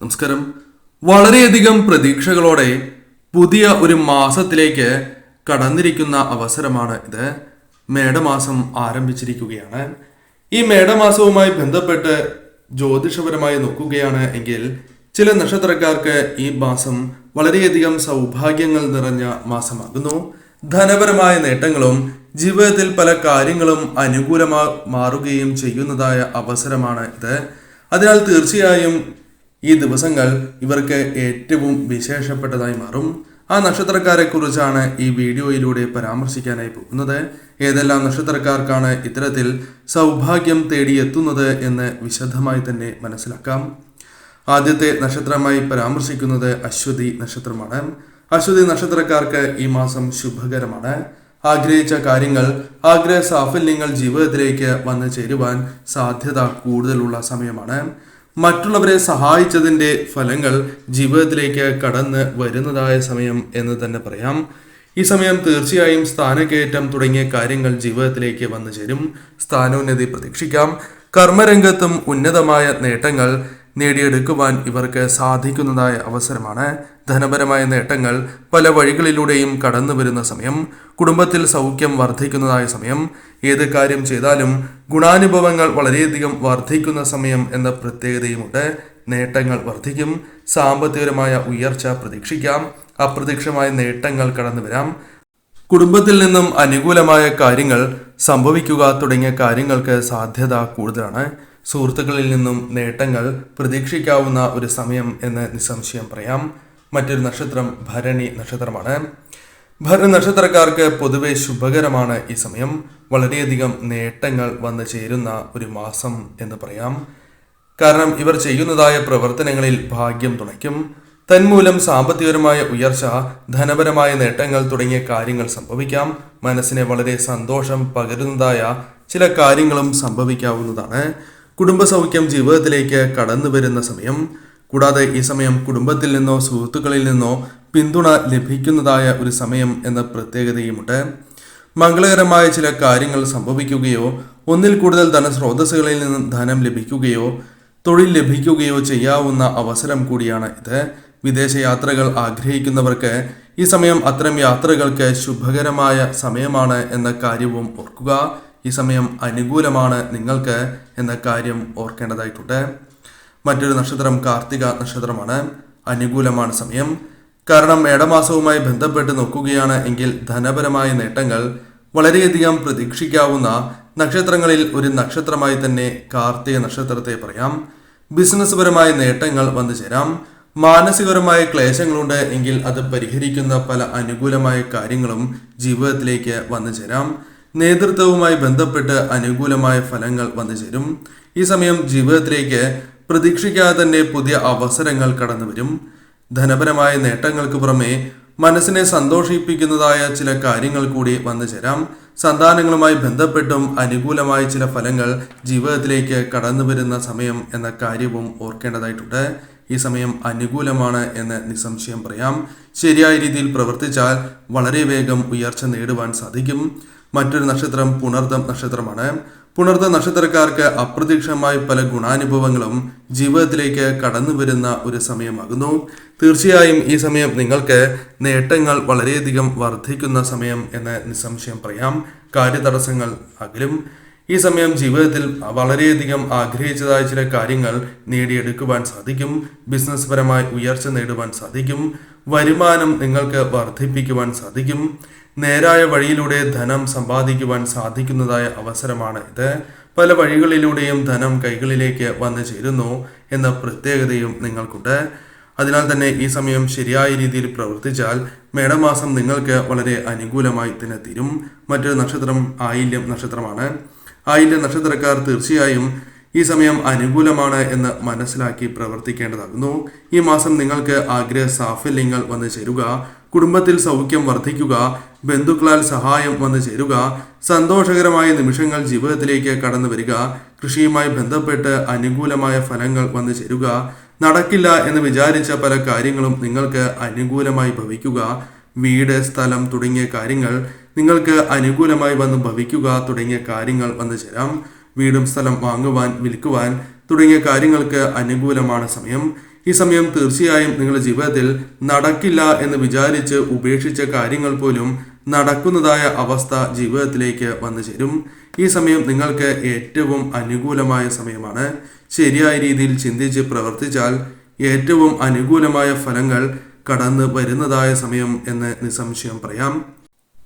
നമസ്കാരം. വളരെയധികം പ്രതീക്ഷകളോടെ പുതിയ ഒരു മാസത്തിലേക്ക് കടന്നിരിക്കുന്ന അവസരമാണ് ഇത്. മേടമാസം ആരംഭിച്ചിരിക്കുകയാണ്. ഈ മേടമാസവുമായി ബന്ധപ്പെട്ട് ജ്യോതിഷപരമായി നോക്കുകയാണ് എങ്കിൽ ചില നക്ഷത്രക്കാർക്ക് ഈ മാസം വളരെയധികം സൗഭാഗ്യങ്ങൾ നിറഞ്ഞ മാസമാകുന്നു. ധനപരമായ നേട്ടങ്ങളും ജീവിതത്തിൽ പല കാര്യങ്ങളും മാറുകയും ചെയ്യുന്നതായ അവസരമാണ് ഇത്. അതിനാൽ തീർച്ചയായും ഈ ദിവസങ്ങൾ ഇവർക്ക് ഏറ്റവും വിശേഷപ്പെട്ടതായി മാറും. ആ നക്ഷത്രക്കാരെ കുറിച്ചാണ് ഈ വീഡിയോയിലൂടെ പരാമർശിക്കാനായി പോകുന്നത്. ഏതെല്ലാം നക്ഷത്രക്കാർക്കാണ് ഇത്തരത്തിൽ സൗഭാഗ്യം തേടിയെത്തുന്നത് എന്ന് വിശദമായി തന്നെ മനസ്സിലാക്കാം. ആദ്യത്തെ നക്ഷത്രമായി പരാമർശിക്കുന്നത് അശ്വതി നക്ഷത്രമാണ്. അശ്വതി നക്ഷത്രക്കാർക്ക് ഈ മാസം ശുഭകരമാണ്. ആഗ്രഹിച്ച കാര്യങ്ങൾ, ആഗ്രഹ സാഫല്യങ്ങൾ ജീവിതത്തിലേക്ക് വന്നു ചേരുവാൻ സാധ്യത കൂടുതലുള്ള സമയമാണ്. മറ്റുള്ളവരെ സഹായിച്ചതിൻ്റെ ഫലങ്ങൾ ജീവിതത്തിലേക്ക് കടന്ന് വരുന്നതായ സമയം എന്ന് തന്നെ പറയാം. ഈ സമയം തീർച്ചയായും സ്ഥാനക്കയറ്റം തുടങ്ങിയ കാര്യങ്ങൾ ജീവിതത്തിലേക്ക് വന്നു ചേരും. സ്ഥാനോന്നതി പ്രതീക്ഷിക്കാം. കർമ്മരംഗത്തും ഉന്നതമായ നേട്ടങ്ങൾ നേടിയെടുക്കുവാൻ ഇവർക്ക് സാധിക്കുന്നതായ അവസരമാണ്. ധനപരമായ നേട്ടങ്ങൾ പല വഴികളിലൂടെയും കടന്നു വരുന്ന സമയം. കുടുംബത്തിൽ സൗഖ്യം വർദ്ധിക്കുന്നതായ സമയം. ഏത് കാര്യം ചെയ്താലും ഗുണാനുഭവങ്ങൾ വളരെയധികം വർദ്ധിക്കുന്ന സമയം എന്ന പ്രത്യേകതയുമുണ്ട്. നേട്ടങ്ങൾ വർദ്ധിക്കും. സാമ്പത്തികപരമായ ഉയർച്ച പ്രതീക്ഷിക്കാം. അപ്രതീക്ഷിതമായ നേട്ടങ്ങൾ കടന്നു വരാം. കുടുംബത്തിൽ നിന്നും അനുകൂലമായ കാര്യങ്ങൾ സംഭവിക്കുക തുടങ്ങിയ കാര്യങ്ങൾക്ക് സാധ്യത കൂടുതലാണ്. സുഹൃത്തുക്കളിൽ നിന്നും നേട്ടങ്ങൾ പ്രതീക്ഷിക്കാവുന്ന ഒരു സമയം എന്ന് നിസ്സംശയം പറയാം. മറ്റൊരു നക്ഷത്രം ഭരണി നക്ഷത്രമാണ്. ഭരണി നക്ഷത്രക്കാർക്ക് പൊതുവെ ശുഭകരമാണ് ഈ സമയം. വളരെയധികം നേട്ടങ്ങൾ വന്നു ചേരുന്ന ഒരു മാസം എന്ന് പറയാം. കാരണം ഇവർ ചെയ്യുന്നതായ പ്രവർത്തനങ്ങളിൽ ഭാഗ്യം തുണയ്ക്കും. തന്മൂലം സാമ്പത്തികപരമായ ഉയർച്ച, ധനപരമായ നേട്ടങ്ങൾ തുടങ്ങിയ കാര്യങ്ങൾ സംഭവിക്കാം. മനസ്സിനെ വളരെ സന്തോഷം പകരുന്നതായ ചില കാര്യങ്ങളും സംഭവിക്കാവുന്നതാണ്. കുടുംബസൗഖ്യം ജീവിതത്തിലേക്ക് കടന്നു വരുന്ന സമയം. കൂടാതെ ഈ സമയം കുടുംബത്തിൽ നിന്നോ സുഹൃത്തുക്കളിൽ നിന്നോ പിന്തുണ ലഭിക്കുന്നതായ ഒരു സമയം എന്ന പ്രത്യേകതയുമുണ്ട്. മംഗളകരമായ ചില കാര്യങ്ങൾ സംഭവിക്കുകയോ ഒന്നിൽ കൂടുതൽ ധനസ്രോതസ്സുകളിൽ നിന്നും ധനം ലഭിക്കുകയോ തൊഴിൽ ലഭിക്കുകയോ ചെയ്യാവുന്ന അവസരം കൂടിയാണ് ഇത്. വിദേശ യാത്രകൾ ആഗ്രഹിക്കുന്നവർക്ക് ഈ സമയം അത്തരം യാത്രകൾക്ക് ശുഭകരമായ സമയമാണ് എന്ന കാര്യവും ഓർക്കുക. ഈ സമയം അനുകൂലമാണ് നിങ്ങൾക്ക് എന്ന കാര്യം ഓർക്കേണ്ടതായിട്ടുണ്ട്. മറ്റൊരു നക്ഷത്രം കാർത്തിക നക്ഷത്രമാണ്. അനുകൂലമാണ് സമയം. കാരണം മേടമാസവുമായി ബന്ധപ്പെട്ട് നോക്കുകയാണ് എങ്കിൽ ധനപരമായ നേട്ടങ്ങൾ വളരെയധികം പ്രതീക്ഷിക്കാവുന്ന നക്ഷത്രങ്ങളിൽ ഒരു നക്ഷത്രമായി തന്നെ കാർത്തിക നക്ഷത്രത്തെ പറയാം. ബിസിനസ് പരമായ നേട്ടങ്ങൾ വന്നു ചേരാം. മാനസികപരമായ ക്ലേശങ്ങളുണ്ട് എങ്കിൽ അത് പരിഹരിക്കുന്ന പല അനുകൂലമായ കാര്യങ്ങളും ജീവിതത്തിലേക്ക് വന്നു ചേരാം. നേതൃത്വവുമായി ബന്ധപ്പെട്ട് അനുകൂലമായ ഫലങ്ങൾ വന്നു ചേരും. ഈ സമയം ജീവിതത്തിലേക്ക് പ്രതീക്ഷിക്കാതെ തന്നെ പുതിയ അവസരങ്ങൾ കടന്നു വരും. ധനപരമായ നേട്ടങ്ങൾക്ക് പുറമെ മനസ്സിനെ സന്തോഷിപ്പിക്കുന്നതായ ചില കാര്യങ്ങൾ കൂടി വന്നു ചേരാം. സന്താനങ്ങളുമായി ബന്ധപ്പെട്ടും അനുകൂലമായ ചില ഫലങ്ങൾ ജീവിതത്തിലേക്ക് കടന്നു വരുന്ന സമയം എന്ന കാര്യവും ഓർക്കേണ്ടതായിട്ടുണ്ട്. ഈ സമയം അനുകൂലമാണ് എന്ന് നിസ്സംശയം പറയാം. ശരിയായ രീതിയിൽ പ്രവർത്തിച്ചാൽ വളരെ വേഗം ഉയർച്ച നേടുവാൻ സാധിക്കും. മറ്റൊരു നക്ഷത്രം പുണർദം നക്ഷത്രമാണ്. പുണർദ നക്ഷത്രക്കാർക്ക് അപ്രതീക്ഷിതമായ പല ഗുണാനുഭവങ്ങളും ജീവിതത്തിലേക്ക് കടന്നു വരുന്ന ഒരു സമയമാകുന്നു. തീർച്ചയായും ഈ സമയം നിങ്ങൾക്ക് നേട്ടങ്ങൾ വളരെയധികം വർദ്ധിക്കുന്ന സമയം എന്ന് നിസ്സംശയം പറയാം. കാര്യതടസ്സങ്ങൾ അകലും. ഈ സമയം ജീവിതത്തിൽ വളരെയധികം ആഗ്രഹിച്ചതായ ചില കാര്യങ്ങൾ നേടിയെടുക്കുവാൻ സാധിക്കും. ബിസിനസ് പരമായി ഉയർച്ച നേടുവാൻ സാധിക്കും. വരുമാനം നിങ്ങൾക്ക് വർദ്ധിപ്പിക്കുവാൻ സാധിക്കും. നേരായ വഴിയിലൂടെ ധനം സമ്പാദിക്കുവാൻ സാധിക്കുന്നതായ അവസരമാണ് ഇത്. പല വഴികളിലൂടെയും ധനം കൈകളിലേക്ക് വന്നു ചേരുന്നു എന്ന പ്രത്യേകതയും നിങ്ങൾക്കുണ്ട്. അതിനാൽ തന്നെ ഈ സമയം ശരിയായ രീതിയിൽ പ്രവർത്തിച്ചാൽ മേടമാസം നിങ്ങൾക്ക് വളരെ അനുകൂലമായി തന്നെ തീരും. മറ്റൊരു നക്ഷത്രം ആയില്യം നക്ഷത്രമാണ്. ആയില്യം നക്ഷത്രക്കാർ തീർച്ചയായും ഈ സമയം അനുകൂലമാണ് എന്ന് മനസ്സിലാക്കി പ്രവർത്തിക്കേണ്ടതാകുന്നു. ഈ മാസം നിങ്ങൾക്ക് ആഗ്രഹ സാഫല്യങ്ങൾ വന്നു ചേരുക. കുടുംബത്തിൽ സൗഖ്യം വർദ്ധിക്കുക. ബന്ധുക്കളാൽ സഹായം വന്നു ചേരുക. സന്തോഷകരമായ നിമിഷങ്ങൾ ജീവിതത്തിലേക്ക് കടന്നു വരിക. കൃഷിയുമായി ബന്ധപ്പെട്ട് അനുകൂലമായ ഫലങ്ങൾ വന്നു ചേരുക. നടക്കില്ല എന്ന് വിചാരിച്ച പല കാര്യങ്ങളും നിങ്ങൾക്ക് അനുകൂലമായി ഭവിക്കുക. വീട്, സ്ഥലം തുടങ്ങിയ കാര്യങ്ങൾ നിങ്ങൾക്ക് അനുകൂലമായി വന്ന് ഭവിക്കുക തുടങ്ങിയ കാര്യങ്ങൾ വന്നു ചേരാം. വീടും സ്ഥലം വാങ്ങുവാൻ, വിൽക്കുവാൻ തുടങ്ങിയ കാര്യങ്ങൾക്ക് അനുകൂലമാണ് സമയം. ഈ സമയം തീർച്ചയായും നിങ്ങളുടെ ജീവിതത്തിൽ നടക്കില്ല എന്ന് വിചാരിച്ച് ഉപേക്ഷിച്ച കാര്യങ്ങൾ പോലും നടക്കുന്നതായ അവസ്ഥ ജീവിതത്തിലേക്ക് വന്നു ചേരും. ഈ സമയം നിങ്ങൾക്ക് ഏറ്റവും അനുകൂലമായ സമയമാണ്. ശരിയായ രീതിയിൽ ചിന്തിച്ച് പ്രവർത്തിച്ചാൽ ഏറ്റവും അനുകൂലമായ ഫലങ്ങൾ കടന്നു വരുന്നതായ സമയം എന്ന് നിസ്സംശയം പറയാം.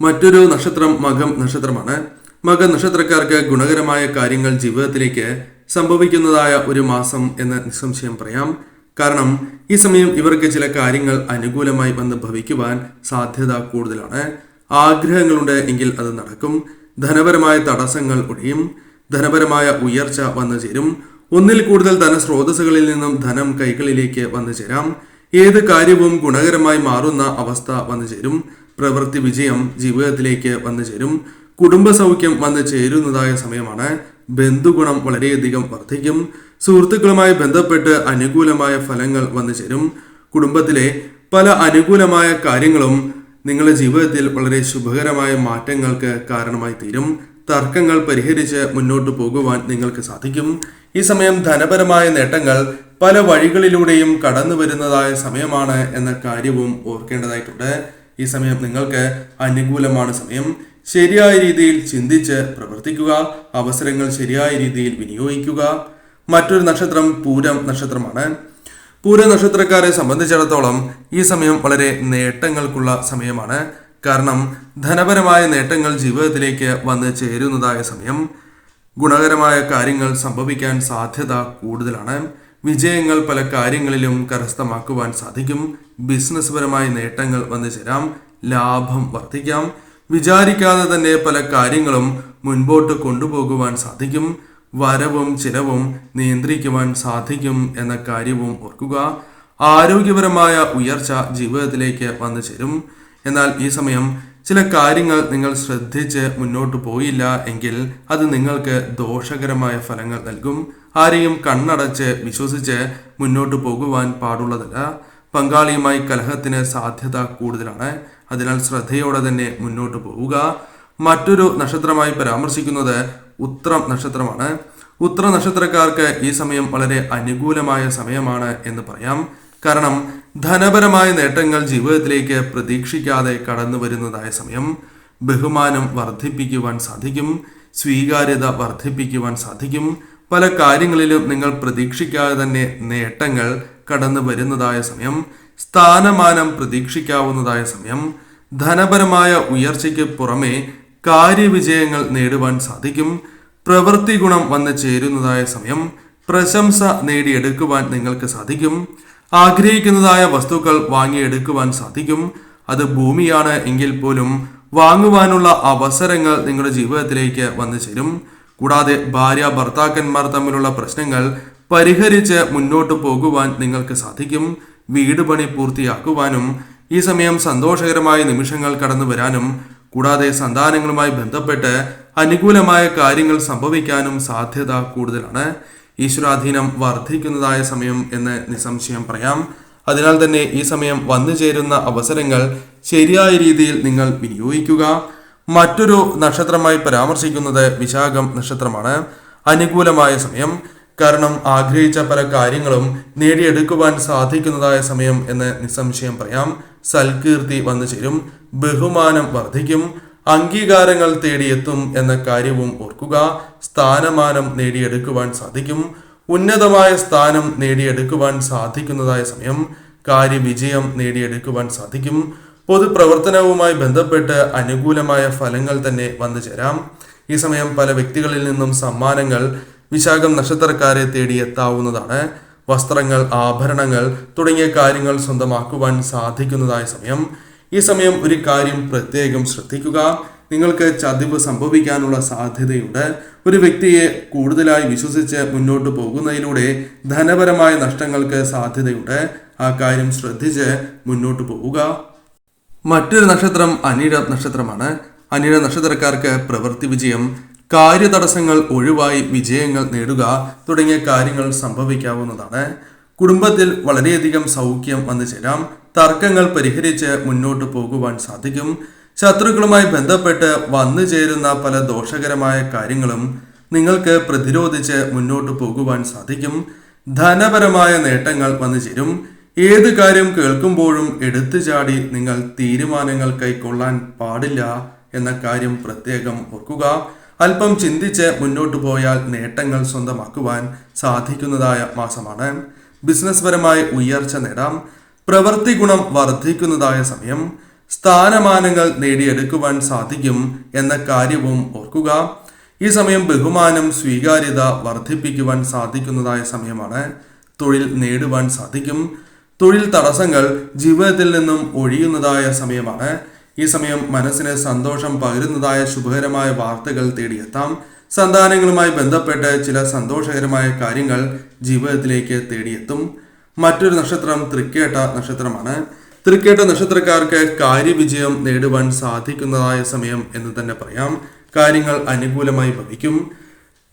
മറ്റൊരു നക്ഷത്രം മകം നക്ഷത്രമാണ്. മക നക്ഷത്രക്കാർക്ക് ഗുണകരമായ കാര്യങ്ങൾ ജീവിതത്തിലേക്ക് സംഭവിക്കുന്നതായ ഒരു മാസം എന്ന് നിസ്സംശയം പറയാം. കാരണം ഈ സമയം ഇവർക്ക് ചില കാര്യങ്ങൾ അനുകൂലമായി വന്ന് ഭവിക്കുവാൻ സാധ്യത കൂടുതലാണ്. ആഗ്രഹങ്ങളുണ്ട് എങ്കിൽ അത് നടക്കും. ധനപരമായ തടസ്സങ്ങൾ ഒഴിയും. ധനപരമായ ഉയർച്ച വന്നു ചേരും. ഒന്നിൽ കൂടുതൽ ധനസ്രോതസ്സുകളിൽ നിന്നും ധനം കൈകളിലേക്ക് വന്നു ചേരാം. ഏത് കാര്യവും ഗുണകരമായി മാറുന്ന അവസ്ഥ വന്നു ചേരും. പ്രവൃത്തി വിജയം ജീവിതത്തിലേക്ക് വന്നു ചേരും. കുടുംബ സൗഖ്യം വന്നു ചേരുന്നതായ സമയമാണ്. ബന്ധുഗുണം വളരെയധികം വർദ്ധിക്കും. സുഹൃത്തുക്കളുമായി ബന്ധപ്പെട്ട് അനുകൂലമായ ഫലങ്ങൾ വന്നു ചേരും. കുടുംബത്തിലെ പല അനുകൂലമായ കാര്യങ്ങളും നിങ്ങളുടെ ജീവിതത്തിൽ വളരെ ശുഭകരമായ മാറ്റങ്ങൾക്ക് കാരണമായി തീരും. തർക്കങ്ങൾ പരിഹരിച്ച് മുന്നോട്ട് പോകുവാൻ നിങ്ങൾക്ക് സാധിക്കും. ഈ സമയം ധനപരമായ നേട്ടങ്ങൾ പല വഴികളിലൂടെയും കടന്നു വരുന്നതായ സമയമാണ് എന്ന കാര്യവും ഓർക്കേണ്ടതായിട്ടുണ്ട്. ഈ സമയം നിങ്ങൾക്ക് അനുകൂലമാണ് സമയം. ശരിയായ രീതിയിൽ ചിന്തിച്ച് പ്രവർത്തിക്കുക. അവസരങ്ങൾ ശരിയായ രീതിയിൽ വിനിയോഗിക്കുക. മറ്റൊരു നക്ഷത്രം പൂരം നക്ഷത്രമാണ്. പൂര നക്ഷത്രക്കാരെ സംബന്ധിച്ചിടത്തോളം ഈ സമയം വളരെ നേട്ടങ്ങൾക്കുള്ള സമയമാണ്. കാരണം ധനപരമായ നേട്ടങ്ങൾ ജീവിതത്തിലേക്ക് വന്ന് ചേരുന്നതായ സമയം. ഗുണകരമായ കാര്യങ്ങൾ സംഭവിക്കാൻ സാധ്യത കൂടുതലാണ്. വിജയങ്ങൾ പല കാര്യങ്ങളിലും കരസ്ഥമാക്കുവാൻ സാധിക്കും. ബിസിനസ് പരമായ നേട്ടങ്ങൾ വന്നു ചേരാം. ലാഭം വർദ്ധിക്കാം. വിചാരിക്കാതെ തന്നെ പല കാര്യങ്ങളും മുൻപോട്ട് കൊണ്ടുപോകുവാൻ സാധിക്കും. വരവും ചിലവും നിയന്ത്രിക്കുവാൻ സാധിക്കും എന്ന കാര്യവും ഓർക്കുക. ആരോഗ്യപരമായ ഉയർച്ച ജീവിതത്തിലേക്ക് വന്നു ചേരും. എന്നാൽ ഈ സമയം ചില കാര്യങ്ങൾ നിങ്ങൾ ശ്രദ്ധിച്ച് മുന്നോട്ട് പോയില്ല എങ്കിൽ അത് നിങ്ങൾക്ക് ദോഷകരമായ ഫലങ്ങൾ നൽകും. ആരെയും കണ്ണടച്ച് വിശ്വസിച്ച് മുന്നോട്ട് പോകുവാൻ പാടുള്ളതല്ല. പങ്കാളിയുമായി കലഹത്തിന് സാധ്യത കൂടുതലാണ്. അതിനാൽ ശ്രദ്ധയോടെ തന്നെ മുന്നോട്ട് പോവുക. മറ്റൊരു നക്ഷത്രമായി പരാമർശിക്കുന്നത് ഉത്രം നക്ഷത്രമാണ്. ഉത്ര നക്ഷത്രക്കാർക്ക് ഈ സമയം വളരെ അനുകൂലമായ സമയമാണ് എന്ന് പറയാം. കാരണം ധനപരമായ നേട്ടങ്ങൾ ജീവിതത്തിലേക്ക് പ്രതീക്ഷിക്കാതെ കടന്നു വരുന്നതായ സമയം. ബഹുമാനം വർദ്ധിപ്പിക്കുവാൻ സാധിക്കും. സ്വീകാര്യത വർദ്ധിപ്പിക്കുവാൻ സാധിക്കും. പല കാര്യങ്ങളിലും നിങ്ങൾ പ്രതീക്ഷിക്കാതെ തന്നെ നേട്ടങ്ങൾ കടന്നു വരുന്നതായ സമയം. സ്ഥാനമാനം പ്രതീക്ഷിക്കാവുന്നതായ സമയം. ധനപരമായ ഉയർച്ചയ്ക്ക് പുറമെ കാര്യവിജയങ്ങൾ നേടുവാൻ സാധിക്കും. പ്രവൃത്തി ഗുണം വന്ന് ചേരുന്നതായ സമയം. പ്രശംസ നേടിയെടുക്കുവാൻ നിങ്ങൾക്ക് സാധിക്കും. ആഗ്രഹിക്കുന്നതായ വസ്തുക്കൾ വാങ്ങിയെടുക്കുവാൻ സാധിക്കും. അത് ഭൂമിയാണ് എങ്കിൽ പോലും വാങ്ങുവാനുള്ള അവസരങ്ങൾ നിങ്ങളുടെ ജീവിതത്തിലേക്ക് വന്നു ചേരും. കൂടാതെ ഭാര്യ ഭർത്താക്കന്മാർ തമ്മിലുള്ള പ്രശ്നങ്ങൾ പരിഹരിച്ച് മുന്നോട്ട് പോകുവാൻ നിങ്ങൾക്ക് സാധിക്കും. വീട് പണി പൂർത്തിയാക്കുവാനും ഈ സമയം സന്തോഷകരമായ നിമിഷങ്ങൾ കടന്നു വരാനും കൂടാതെ സന്താനങ്ങളുമായി ബന്ധപ്പെട്ട് അനുകൂലമായ കാര്യങ്ങൾ സംഭവിക്കാനും സാധ്യത കൂടുതലാണ്. ഈശ്വരാധീനം വർദ്ധിക്കുന്നതായ സമയം എന്ന് നിസ്സംശയം പറയാം. അതിനാൽ തന്നെ ഈ സമയം വന്നു ചേരുന്ന അവസരങ്ങൾ ശരിയായ രീതിയിൽ നിങ്ങൾ വിനിയോഗിക്കുക. മറ്റൊരു നക്ഷത്രമായി പരാമർശിക്കുന്നത് വിശാഖം നക്ഷത്രമാണ്. അനുകൂലമായ സമയം. കാരണം ആഗ്രഹിച്ച പല കാര്യങ്ങളും നേടിയെടുക്കുവാൻ സാധിക്കുന്നതായ സമയം എന്ന് നിസ്സംശയം പറയാം. സൽകീർത്തി വന്നു ചേരും. ബഹുമാനം വർദ്ധിക്കും. അംഗീകാരങ്ങൾ തേടിയെത്തും എന്ന കാര്യവും ഓർക്കുക. സ്ഥാനമാനം നേടിയെടുക്കുവാൻ സാധിക്കും. ഉന്നതമായ സ്ഥാനം നേടിയെടുക്കുവാൻ സാധിക്കുന്നതായ സമയം. കാര്യവിജയം നേടിയെടുക്കുവാൻ സാധിക്കും. പൊതുപ്രവർത്തനവുമായി ബന്ധപ്പെട്ട് അനുകൂലമായ ഫലങ്ങൾ തന്നെ വന്നു ചേരാം. ഈ സമയം പല വ്യക്തികളിൽ നിന്നും സമ്മാനങ്ങൾ വിശാഖം നക്ഷത്രക്കാരെ തേടിയെത്താവുന്നതാണ്. വസ്ത്രങ്ങൾ, ആഭരണങ്ങൾ തുടങ്ങിയ കാര്യങ്ങൾ സ്വന്തമാക്കുവാൻ സാധിക്കുന്നതായ സമയം. ഈ സമയം ഒരു കാര്യം പ്രത്യേകം ശ്രദ്ധിക്കുക. നിങ്ങൾക്ക് ചതിവ് സംഭവിക്കാനുള്ള സാധ്യതയുണ്ട്. ഒരു വ്യക്തിയെ കൂടുതലായി വിശ്വസിച്ച് മുന്നോട്ട് പോകുന്നതിലൂടെ ധനപരമായ നഷ്ടങ്ങൾക്ക് സാധ്യതയുണ്ട്. ആ കാര്യം ശ്രദ്ധിച്ച് മുന്നോട്ട് പോവുക. മറ്റൊരു നക്ഷത്രം അനിഴ നക്ഷത്രമാണ്. അനിഴ നക്ഷത്രക്കാർക്ക് പ്രവൃത്തി വിജയം, കാര്യതടസ്സങ്ങൾ ഒഴിവായി വിജയങ്ങൾ നേടുക തുടങ്ങിയ കാര്യങ്ങൾ സംഭവിക്കാവുന്നതാണ്. കുടുംബത്തിൽ വളരെയധികം സൗഖ്യം വന്നു ചേരാം. തർക്കങ്ങൾ പരിഹരിച്ച് മുന്നോട്ട് പോകുവാൻ സാധിക്കും. ശത്രുക്കളുമായി ബന്ധപ്പെട്ട് വന്നു ചേരുന്ന പല ദോഷകരമായ കാര്യങ്ങളും നിങ്ങൾക്ക് പ്രതിരോധിച്ച് മുന്നോട്ട് പോകുവാൻ സാധിക്കും. ധനപരമായ നേട്ടങ്ങൾ വന്നു ചേരും. ഏത് കാര്യം കേൾക്കുമ്പോഴും എടുത്തു ചാടി നിങ്ങൾ തീരുമാനങ്ങൾ കൈക്കൊള്ളാൻ പാടില്ല എന്ന കാര്യം പ്രത്യേകം ഓർക്കുക. അല്പം ചിന്തിച്ച് മുന്നോട്ടു പോയാൽ നേട്ടങ്ങൾ സ്വന്തമാക്കുവാൻ സാധിക്കുന്നതായ മാസമാണ്. ബിസിനസ് പരമായി ഉയർച്ച നേടാം. പ്രവൃത്തി ഗുണം വർദ്ധിക്കുന്നതായ സമയം. സ്ഥാനമാനങ്ങൾ നേടിയെടുക്കുവാൻ സാധിക്കും എന്ന കാര്യവും ഓർക്കുക. ഈ സമയം ബഹുമാനം, സ്വീകാര്യത വർദ്ധിപ്പിക്കുവാൻ സാധിക്കുന്നതായ സമയമാണ്. തൊഴിൽ നേടുവാൻ സാധിക്കും. തൊഴിൽ തടസ്സങ്ങൾ ജീവിതത്തിൽ നിന്നും ഒഴിയുന്നതായ സമയമാണ്. ഈ സമയം മനസ്സിന് സന്തോഷം പകരുന്നതായ ശുഭകരമായ വാർത്തകൾ തേടിയെത്താം. സന്താനങ്ങളുമായി ബന്ധപ്പെട്ട് ചില സന്തോഷകരമായ കാര്യങ്ങൾ ജീവിതത്തിലേക്ക് തേടിയെത്തും. മറ്റൊരു നക്ഷത്രം തൃക്കേട്ട നക്ഷത്രമാണ്. തൃക്കേട്ട നക്ഷത്രക്കാർക്ക് കാര്യവിജയം നേടുവാൻ സാധിക്കുന്നതായ സമയം എന്ന് തന്നെ പറയാം. കാര്യങ്ങൾ അനുകൂലമായി ഭവിക്കും.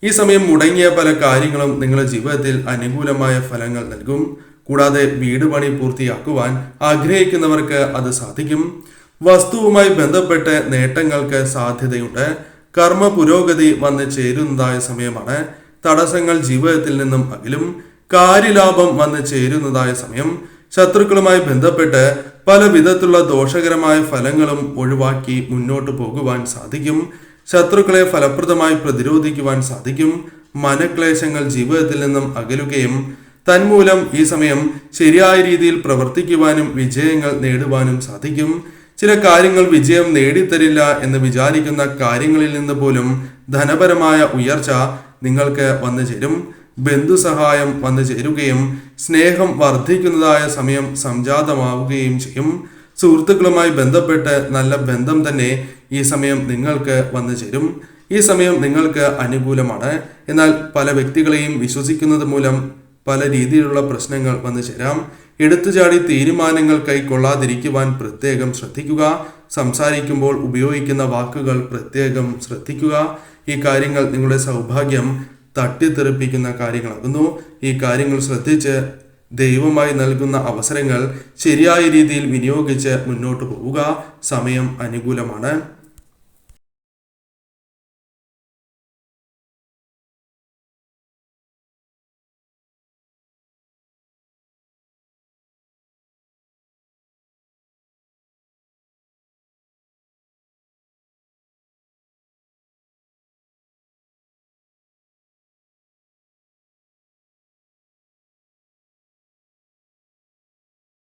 ഈ സമയം മുടങ്ങിയ പല കാര്യങ്ങളും നിങ്ങളുടെ ജീവിതത്തിൽ അനുകൂലമായ ഫലങ്ങൾ നൽകും. കൂടാതെ വീട് പണി പൂർത്തിയാക്കുവാൻ ആഗ്രഹിക്കുന്നവർക്ക് അത് സാധിക്കും. വസ്തുവുമായി ബന്ധപ്പെട്ട് നേട്ടങ്ങൾക്ക് സാധ്യതയുണ്ട്. കർമ്മ പുരോഗതി വന്ന് ചേരുന്നതായ സമയമാണ്. തടസ്സങ്ങൾ ജീവിതത്തിൽ നിന്നും അകലും. കാര്യലാഭം വന്ന് ചേരുന്നതായ സമയം. ശത്രുക്കളുമായി ബന്ധപ്പെട്ട് പല വിധത്തിലുള്ള ദോഷകരമായ ഫലങ്ങളും ഒഴിവാക്കി മുന്നോട്ട് പോകുവാൻ സാധിക്കും. ശത്രുക്കളെ ഫലപ്രദമായി പ്രതിരോധിക്കുവാൻ സാധിക്കും. മനക്ലേശങ്ങൾ ജീവിതത്തിൽ നിന്നും അകലുകയും തന്മൂലം ഈ സമയം ശരിയായ രീതിയിൽ പ്രവർത്തിക്കുവാനും വിജയങ്ങൾ നേടുവാനും സാധിക്കും. ചില കാര്യങ്ങൾ വിജയം നേടിത്തരില്ല എന്ന് വിചാരിക്കുന്ന കാര്യങ്ങളിൽ നിന്ന് പോലും ധനപരമായ ഉയർച്ച നിങ്ങൾക്ക് വന്നു ചേരും. ബന്ധുസഹായം വന്നു ചേരുകയും സ്നേഹം വർദ്ധിക്കുന്നതായ സമയം സംജാതമാവുകയും ചെയ്യും. സുഹൃത്തുക്കളുമായി ബന്ധപ്പെട്ട് നല്ല ബന്ധം തന്നെ ഈ സമയം നിങ്ങൾക്ക് വന്നു ചേരും. ഈ സമയം നിങ്ങൾക്ക് അനുകൂലമാണ്. എന്നാൽ പല വ്യക്തികളെയും വിശ്വസിക്കുന്നത് മൂലം പല രീതിയിലുള്ള പ്രശ്നങ്ങൾ വന്നു ചേരാം. എടുത്തുചാടി തീരുമാനങ്ങൾ കൈക്കൊള്ളാതിരിക്കുവാൻ പ്രത്യേകം ശ്രദ്ധിക്കുക. സംസാരിക്കുമ്പോൾ ഉപയോഗിക്കുന്ന വാക്കുകൾ പ്രത്യേകം ശ്രദ്ധിക്കുക. ഈ കാര്യങ്ങൾ നിങ്ങളുടെ സൗഭാഗ്യം തട്ടിത്തെറിപ്പിക്കുന്ന കാര്യങ്ങളാകുന്നു. ഈ കാര്യങ്ങൾ ശ്രദ്ധിച്ച് ദൈവമായി നൽകുന്ന അവസരങ്ങൾ ശരിയായ രീതിയിൽ വിനിയോഗിച്ച് മുന്നോട്ട് പോവുക. സമയം അനുകൂലമാണ്.